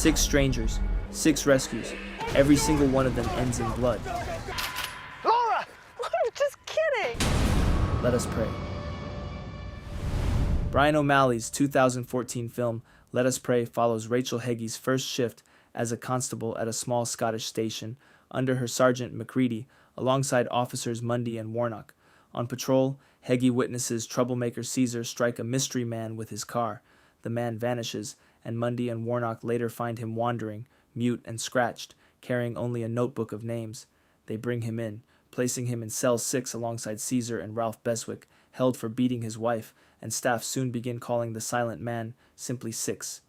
6 strangers, 6 rescues. Every single one of them ends in blood. Laura! I'm just kidding! Let us pray. Brian O'Malley's 2014 film Let Us Pray follows Rachel Hegge's first shift as a constable at a small Scottish station under her Sergeant Macready alongside officers Mundy and Warnock. On patrol, Hegge witnesses troublemaker Caesar strike a mystery man with his car. The man vanishes, and Mundy and Warnock later find him wandering, mute and scratched, carrying only a notebook of names. They bring him in, placing him in cell 6 alongside Caesar and Ralph Beswick, held for beating his wife, and staff soon begin calling the silent man simply Six.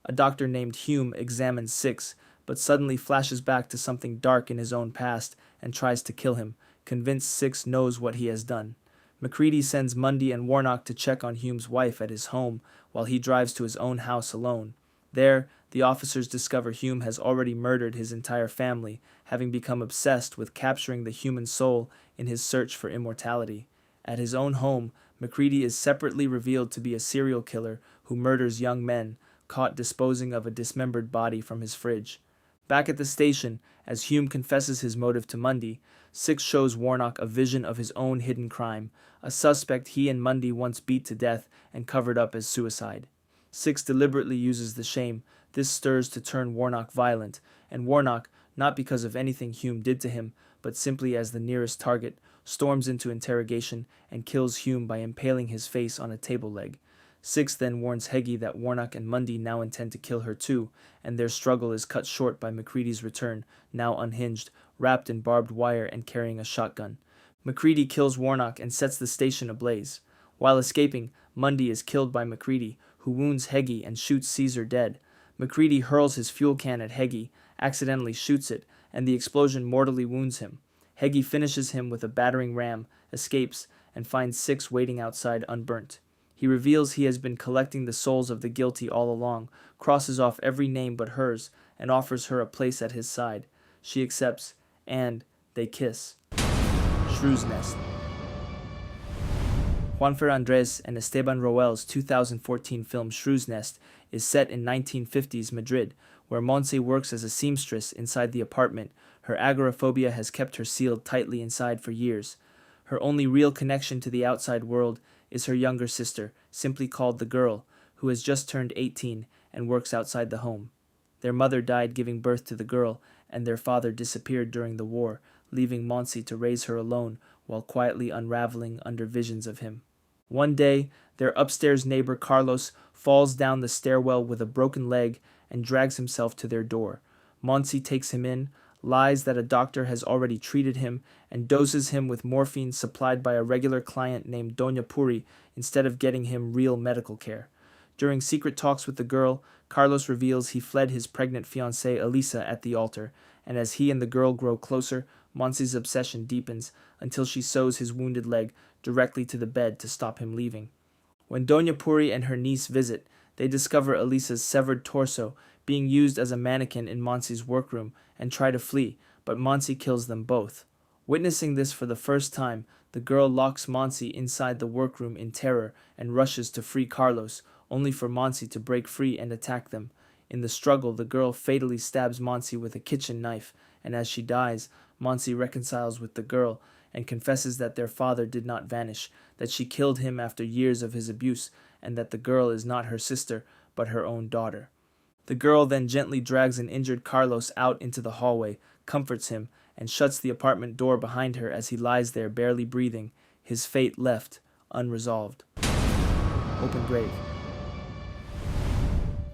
A doctor named Hume examines Six, but suddenly flashes back to something dark in his own past and tries to kill him, convinced Six knows what he has done. Macready sends Mundy and Warnock to check on Hume's wife at his home while he drives to his own house alone. There, the officers discover Hume has already murdered his entire family, having become obsessed with capturing the human soul in his search for immortality. At his own home, Macready is separately revealed to be a serial killer who murders young men, caught disposing of a dismembered body from his fridge. Back at the station, as Hume confesses his motive to Mundy, Six shows Warnock a vision of his own hidden crime, a suspect he and Mundy once beat to death and covered up as suicide. Six deliberately uses the shame this stirs to turn Warnock violent, and Warnock, not because of anything Hume did to him, but simply as the nearest target, storms into interrogation and kills Hume by impaling his face on a table leg. Six then warns Hegge that Warnock and Mundy now intend to kill her too, and their struggle is cut short by Macready's return, now unhinged, wrapped in barbed wire and carrying a shotgun. Macready kills Warnock and sets the station ablaze. While escaping, Mundy is killed by Macready, who wounds Hegge and shoots Caesar dead. Macready hurls his fuel can at Hegge, accidentally shoots it, and the explosion mortally wounds him. Hegge finishes him with a battering ram, escapes, and finds Six waiting outside unburnt. He reveals he has been collecting the souls of the guilty all along, crosses off every name but hers, and offers her a place at his side. She accepts, and they kiss. Shrew's Nest. Juanfer Andres and Esteban Roel's 2014 film Shrew's Nest is set in 1950s Madrid, where Montse works as a seamstress inside the apartment. Her agoraphobia has kept her sealed tightly inside for years. Her only real connection to the outside world is her younger sister, simply called the girl, who has just turned 18 and works outside the home. Their mother died giving birth to the girl, and their father disappeared during the war, leaving Montse to raise her alone while quietly unraveling under visions of him. One day, their upstairs neighbor Carlos falls down the stairwell with a broken leg and drags himself to their door. Montse takes him in, lies that a doctor has already treated him, and doses him with morphine supplied by a regular client named Doña Puri instead of getting him real medical care. During secret talks with the girl, Carlos reveals he fled his pregnant fiancée Elisa at the altar, and as he and the girl grow closer, Montse's obsession deepens until she sews his wounded leg directly to the bed to stop him leaving. When Doña Puri and her niece visit, they discover Elisa's severed torso being used as a mannequin in Montse's workroom and try to flee, but Montse kills them both. Witnessing this for the first time, the girl locks Montse inside the workroom in terror and rushes to free Carlos, only for Montse to break free and attack them. In the struggle, the girl fatally stabs Montse with a kitchen knife, and as she dies, Montse reconciles with the girl and confesses that their father did not vanish, that she killed him after years of his abuse, and that the girl is not her sister, but her own daughter. The girl then gently drags an injured Carlos out into the hallway, comforts him, and shuts the apartment door behind her as he lies there barely breathing, his fate left unresolved. Open grave.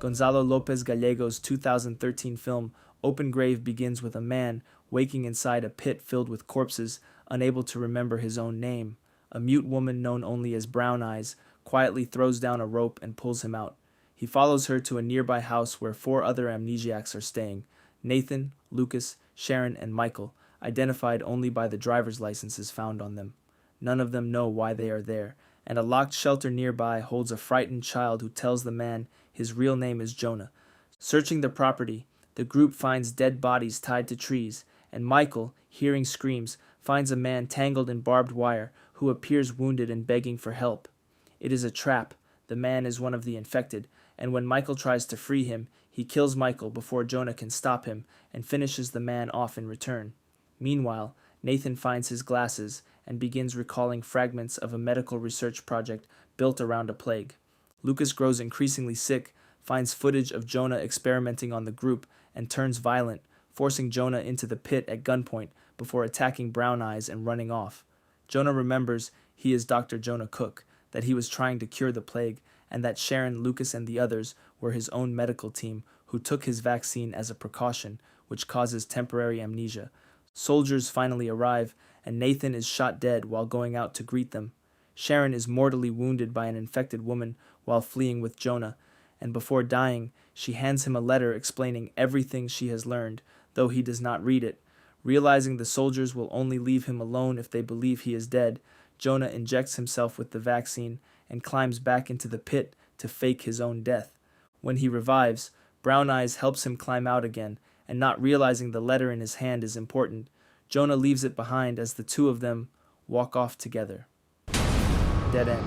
Gonzalo Lopez Gallego's 2013 film Open Grave begins with a man waking inside a pit filled with corpses, unable to remember his own name. A mute woman known only as Brown Eyes quietly throws down a rope and pulls him out. He follows her to a nearby house where 4 other amnesiacs are staying: Nathan, Lucas, Sharon, and Michael, identified only by the driver's licenses found on them. None of them know why they are there, and a locked shelter nearby holds a frightened child who tells the man his real name is Jonah. Searching the property, the group finds dead bodies tied to trees, and Michael, hearing screams, finds a man tangled in barbed wire who appears wounded and begging for help. It is a trap. The man is one of the infected, and when Michael tries to free him, He kills Michael before Jonah can stop him and finishes the man off in return. Meanwhile, Nathan finds his glasses and begins recalling fragments of a medical research project built around a plague. Lucas grows increasingly sick, finds footage of Jonah experimenting on the group, and turns violent, forcing Jonah into the pit at gunpoint before attacking Brown Eyes and running off. Jonah remembers he is Dr. Jonah Cook, that he was trying to cure the plague, and that Sharon, Lucas, and the others were his own medical team who took his vaccine as a precaution, which causes temporary amnesia. Soldiers finally arrive, and Nathan is shot dead while going out to greet them. Sharon is mortally wounded by an infected woman while fleeing with Jonah, and before dying, she hands him a letter explaining everything she has learned, though he does not read it. Realizing the soldiers will only leave him alone if they believe he is dead, Jonah injects himself with the vaccine and climbs back into the pit to fake his own death. When he revives, Brown Eyes helps him climb out again, and not realizing the letter in his hand is important, Jonah leaves it behind as the two of them walk off together. Dead end.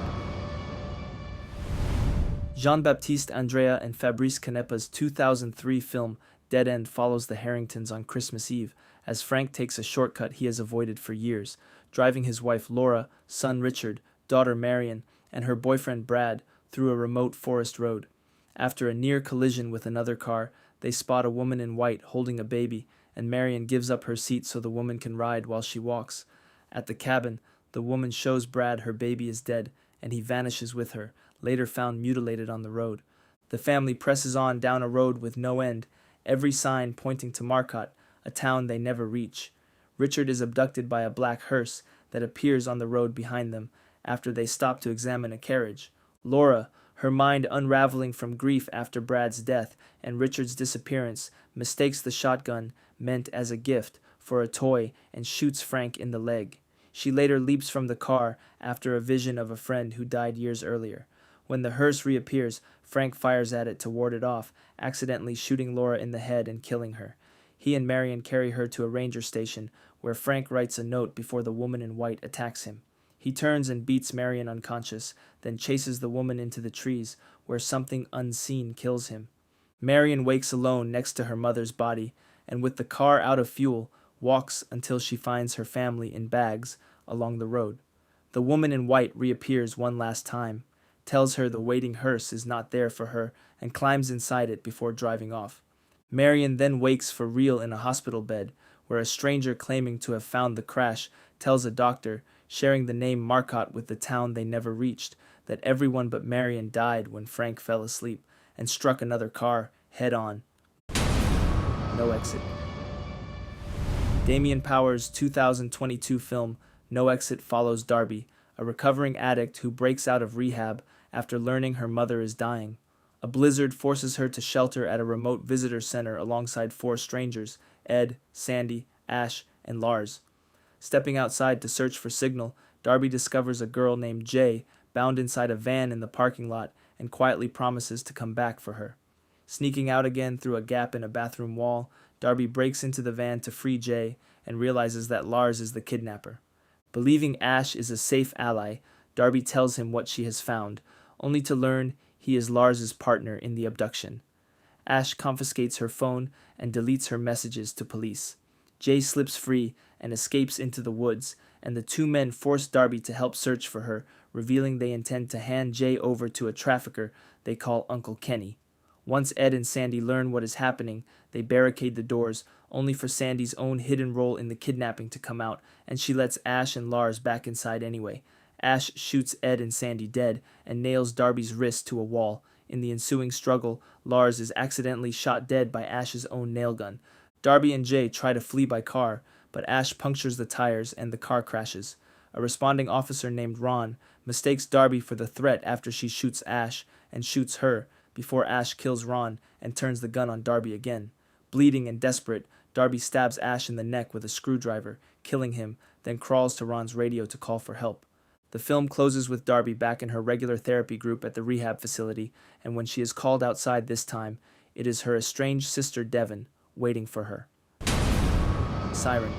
Jean-Baptiste Andrea and Fabrice Canepa's 2003 film Dead End follows the Harringtons on Christmas Eve, as Frank takes a shortcut he has avoided for years, driving his wife Laura, son Richard, daughter Marion, and her boyfriend Brad through a remote forest road. After a near collision with another car, they spot a woman in white holding a baby, and Marion gives up her seat so the woman can ride while she walks. At the cabin, the woman shows Brad her baby is dead, and he vanishes with her, later found mutilated on the road. The family presses on down a road with no end, every sign pointing to Marcotte, a town they never reach. Richard is abducted by a black hearse that appears on the road behind them after they stop to examine a carriage. Laura, her mind unraveling from grief after Brad's death and Richard's disappearance, mistakes the shotgun, meant as a gift, for a toy and shoots Frank in the leg. She later leaps from the car after a vision of a friend who died years earlier. When the hearse reappears, Frank fires at it to ward it off, accidentally shooting Laura in the head and killing her. He and Marion carry her to a ranger station, where Frank writes a note before the woman in white attacks him. He turns and beats Marion unconscious, then chases the woman into the trees, where something unseen kills him. Marion wakes alone next to her mother's body, and with the car out of fuel, walks until she finds her family in bags along the road. The woman in white reappears one last time, tells her the waiting hearse is not there for her, and climbs inside it before driving off. Marion then wakes for real in a hospital bed, where a stranger claiming to have found the crash tells a doctor, sharing the name Marcotte with the town they never reached, that everyone but Marion died when Frank fell asleep and struck another car head-on. No exit. Damian Power's 2022 film No Exit follows Darby, a recovering addict who breaks out of rehab after learning her mother is dying. A blizzard forces her to shelter at a remote visitor center alongside 4 strangers, Ed, Sandy, Ash, and Lars. Stepping outside to search for signal, Darby discovers a girl named Jay bound inside a van in the parking lot and quietly promises to come back for her. Sneaking out again through a gap in a bathroom wall, Darby breaks into the van to free Jay and realizes that Lars is the kidnapper. Believing Ash is a safe ally, Darby tells him what she has found, only to learn he is Lars's partner in the abduction. Ash confiscates her phone and deletes her messages to police. Jay slips free and escapes into the woods, and the 2 men force Darby to help search for her, revealing they intend to hand Jay over to a trafficker they call Uncle Kenny. Once Ed and Sandy learn what is happening, they barricade the doors, only for Sandy's own hidden role in the kidnapping to come out, and she lets Ash and Lars back inside anyway. Ash shoots Ed and Sandy dead and nails Darby's wrist to a wall. In the ensuing struggle, Lars is accidentally shot dead by Ash's own nail gun. Darby and Jay try to flee by car, but Ash punctures the tires and the car crashes. A responding officer named Ron mistakes Darby for the threat after she shoots Ash and shoots her, before Ash kills Ron and turns the gun on Darby again. Bleeding and desperate, Darby stabs Ash in the neck with a screwdriver, killing him, then crawls to Ron's radio to call for help. The film closes with Darby back in her regular therapy group at the rehab facility, and when she is called outside this time, it is her estranged sister Devon waiting for her. Siren.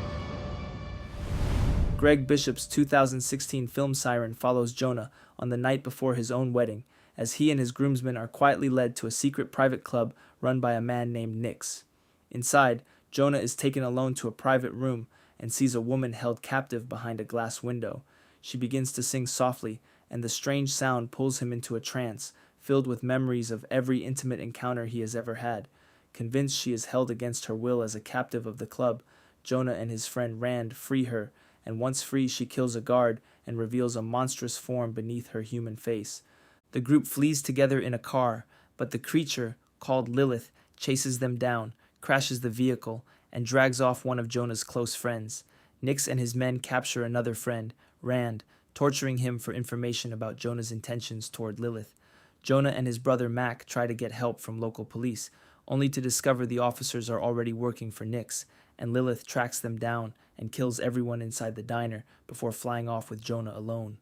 Greg Bishop's 2016 film Siren follows Jonah on the night before his own wedding, as he and his groomsmen are quietly led to a secret private club run by a man named Nix. Inside, Jonah is taken alone to a private room and sees a woman held captive behind a glass window. She begins to sing softly, and the strange sound pulls him into a trance, filled with memories of every intimate encounter he has ever had. Convinced she is held against her will as a captive of the club, Jonah and his friend Rand free her, and once free she kills a guard and reveals a monstrous form beneath her human face. The group flees together in a car, but the creature, called Lilith, chases them down, crashes the vehicle, and drags off one of Jonah's close friends. Nix and his men capture another friend, Rand, torturing him for information about Jonah's intentions toward Lilith. Jonah and his brother Mac try to get help from local police, only to discover the officers are already working for Nix, and Lilith tracks them down and kills everyone inside the diner before flying off with Jonah alone.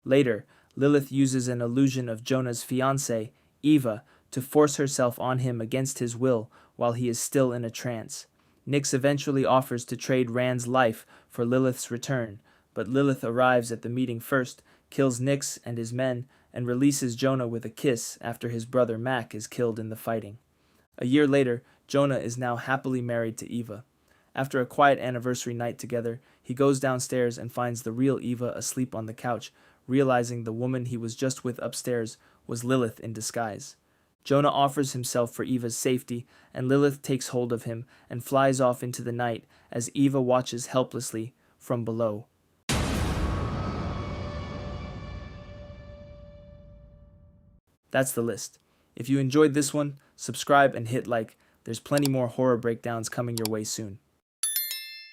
Later, Lilith uses an illusion of Jonah's fiancée, Eva, to force herself on him against his will while he is still in a trance. Nix eventually offers to trade Rand's life for Lilith's return, but Lilith arrives at the meeting first, kills Nix and his men, and releases Jonah with a kiss after his brother Mac is killed in the fighting. A year later, Jonah is now happily married to Eva. After a quiet anniversary night together, he goes downstairs and finds the real Eva asleep on the couch, realizing the woman he was just with upstairs was Lilith in disguise. Jonah offers himself for Eva's safety, and Lilith takes hold of him and flies off into the night as Eva watches helplessly from below. That's the list. If you enjoyed this one, subscribe and hit like. There's plenty more horror breakdowns coming your way soon.